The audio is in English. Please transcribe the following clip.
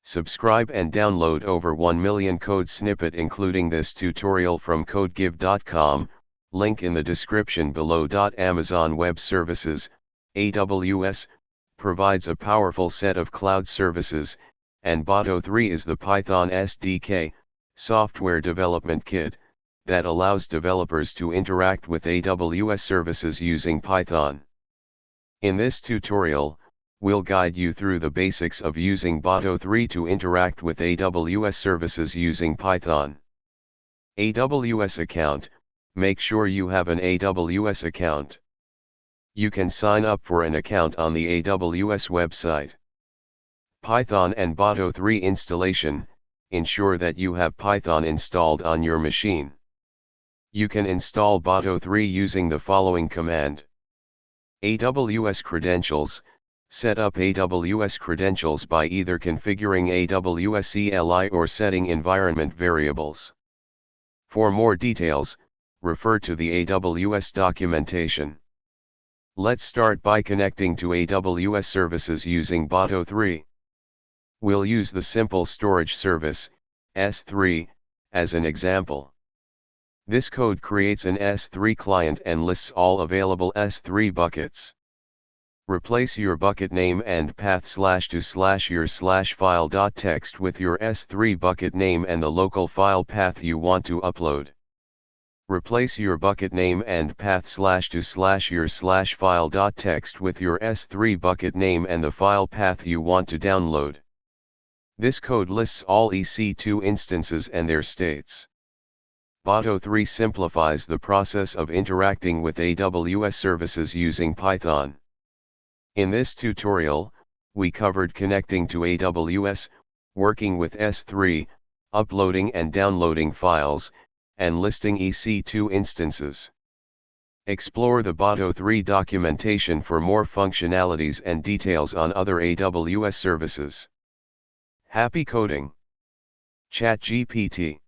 Subscribe and download over 1 million code snippet including this tutorial from codegive.com, link in the description below. Amazon Web Services, AWS, provides a powerful set of cloud services, and Boto3 is the Python SDK, software development kit, that allows developers to interact with AWS services using Python. In this tutorial, we'll guide you through the basics of using Boto3 to interact with AWS services using Python. AWS account. Make sure you have an AWS account. You can sign up for an account on the AWS website. Python and Boto3 installation. Ensure that you have Python installed on your machine. You can install Boto3 using the following command. AWS Credentials. Set up AWS Credentials by either configuring AWS CLI or setting environment variables. For more details, refer to the AWS documentation. Let's start by connecting to AWS services using Boto3. We'll use the simple storage service, S3, as an example. This code creates an S3 client and lists all available S3 buckets. Replace your bucket name and path /to/your/file.txt with your S3 bucket name and the local file path you want to upload. Replace your bucket name and path /to/your/file.txt with your S3 bucket name and the file path you want to download. This code lists all EC2 instances and their states. Boto3 simplifies the process of interacting with AWS services using Python. In this tutorial, we covered connecting to AWS, working with S3, uploading and downloading files, and listing EC2 instances. Explore the Boto3 documentation for more functionalities and details on other AWS services. Happy coding! ChatGPT.